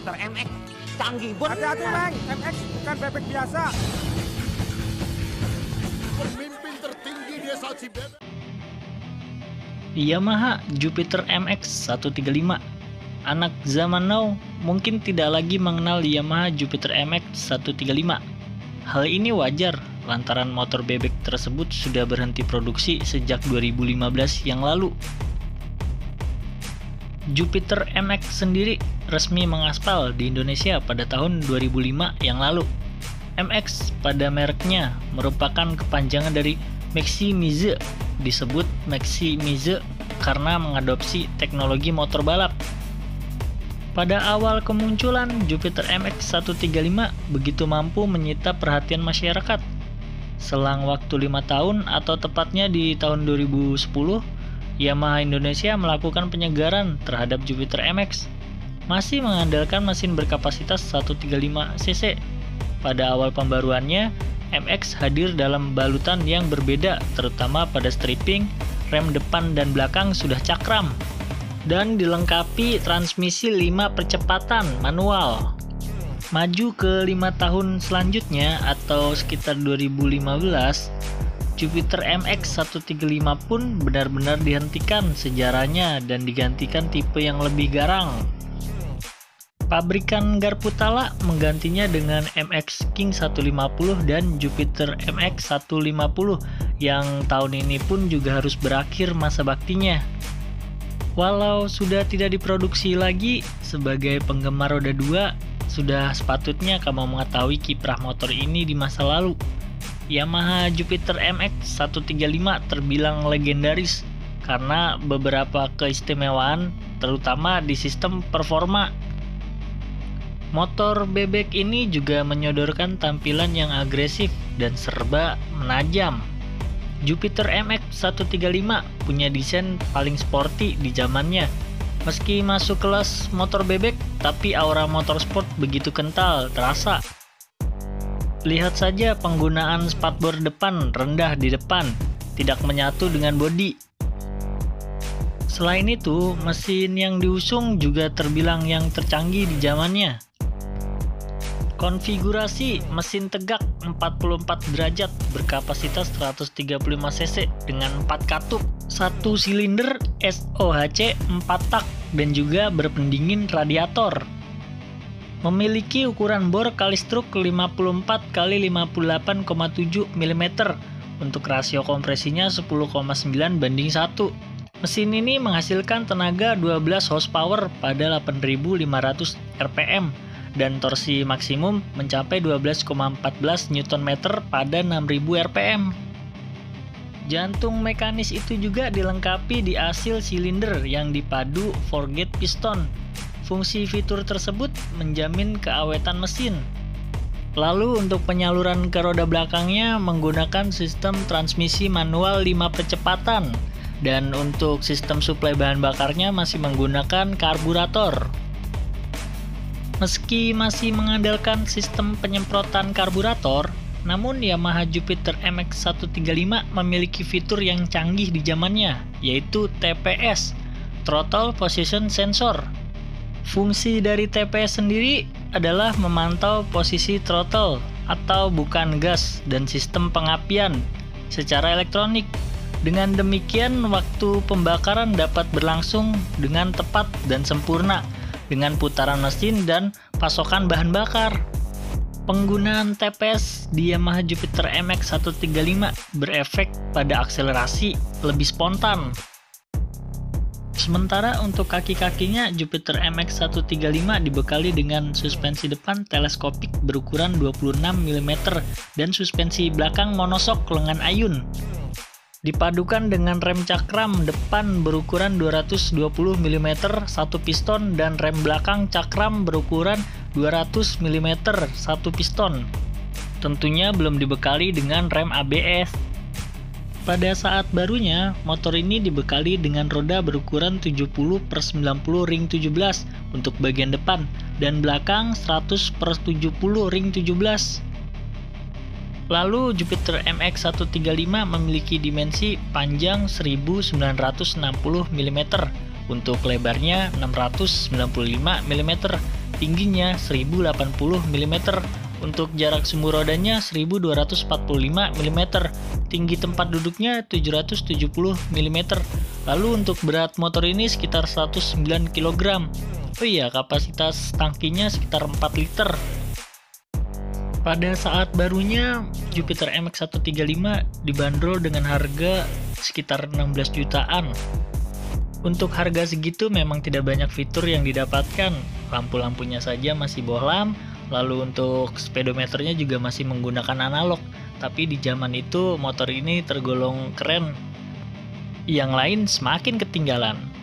Jupiter MX. Canggih bener. Hati-hati, Leng. MX bukan bebek biasa. Pemimpin tertinggi desa Cibebek. Yamaha Jupiter MX 135. Anak zaman now mungkin tidak lagi mengenal Yamaha Jupiter MX 135. Hal ini wajar lantaran motor bebek tersebut sudah berhenti produksi sejak 2015 yang lalu. Jupiter MX sendiri resmi mengaspal di Indonesia pada tahun 2005 yang lalu. MX pada mereknya merupakan kepanjangan dari Maximize. Disebut Maximize karena mengadopsi teknologi motor balap. Pada awal kemunculan, Jupiter MX 135 begitu mampu menyita perhatian masyarakat. Selang waktu 5 tahun atau tepatnya di tahun 2010, Yamaha Indonesia melakukan penyegaran terhadap Jupiter MX. Masih mengandalkan mesin berkapasitas 135 cc. Pada awal pembaruannya, MX hadir dalam balutan yang berbeda, terutama pada stripping, rem depan dan belakang sudah cakram, dan dilengkapi transmisi 5 percepatan manual. Maju ke 5 tahun selanjutnya atau sekitar 2015, Jupiter MX 135 pun benar-benar dihentikan sejarahnya dan digantikan tipe yang lebih garang. Pabrikan Garputala menggantinya dengan MX King 150 dan Jupiter MX 150 yang tahun ini pun juga harus berakhir masa baktinya. Walau sudah tidak diproduksi lagi, sebagai penggemar roda 2, sudah sepatutnya kamu mengetahui kiprah motor ini di masa lalu. Yamaha Jupiter MX 135 terbilang legendaris karena beberapa keistimewaan, terutama di sistem performa. Motor bebek ini juga menyodorkan tampilan yang agresif dan serba menajam. Jupiter MX 135 punya desain paling sporty di zamannya. Meski masuk kelas motor bebek, tapi aura motorsport begitu kental terasa. Lihat saja penggunaan spakbor depan rendah di depan, tidak menyatu dengan bodi. Selain itu, mesin yang diusung juga terbilang yang tercanggih di zamannya. Konfigurasi mesin tegak 44 derajat berkapasitas 135 cc dengan 4 katup, 1 silinder SOHC 4 tak dan juga berpendingin radiator. Memiliki ukuran bor kali struk 54 x 58,7 mm untuk rasio kompresinya 10,9 banding 1. Mesin ini menghasilkan tenaga 12 horsepower pada 8.500 rpm dan torsi maksimum mencapai 12,14 Nm pada 6.000 rpm. Jantung mekanis itu juga dilengkapi di asil silinder yang dipadu forged piston. Fungsi fitur tersebut menjamin keawetan mesin. Lalu untuk penyaluran ke roda belakangnya menggunakan sistem transmisi manual 5 percepatan, dan untuk sistem suplai bahan bakarnya masih menggunakan karburator. Meski masih mengandalkan sistem penyemprotan karburator, namun Yamaha Jupiter MX 135 memiliki fitur yang canggih di zamannya, yaitu TPS, Throttle Position Sensor. Fungsi dari TPS sendiri adalah memantau posisi throttle atau bukan gas dan sistem pengapian secara elektronik. Dengan demikian, waktu pembakaran dapat berlangsung dengan tepat dan sempurna dengan putaran mesin dan pasokan bahan bakar. Penggunaan TPS di Yamaha Jupiter MX 135 berefek pada akselerasi lebih spontan. Sementara untuk kaki-kakinya, Jupiter MX 135 dibekali dengan suspensi depan teleskopik berukuran 26 mm dan suspensi belakang monosok lengan ayun. Dipadukan dengan rem cakram depan berukuran 220 mm satu piston dan rem belakang cakram berukuran 200 mm satu piston. Tentunya belum dibekali dengan rem ABS. Pada saat barunya, motor ini dibekali dengan roda berukuran 70/90 ring 17 untuk bagian depan dan belakang 100/70 ring 17. Lalu Jupiter MX 135 memiliki dimensi panjang 1960 mm, untuk lebarnya 695 mm tingginya 1080 mm. Untuk jarak sumbu rodanya 1245 mm, tinggi tempat duduknya 770 mm. Lalu untuk berat motor ini sekitar 109 kg. Oh iya, kapasitas tangkinya sekitar 4 liter. Pada saat barunya, Jupiter MX-135 dibanderol dengan harga sekitar 16 jutaan. Untuk harga segitu memang tidak banyak fitur yang didapatkan. Lampu-lampunya saja masih bohlam, lalu untuk speedometernya juga masih menggunakan analog. Tapi di zaman itu motor ini tergolong keren. Yang lain semakin ketinggalan.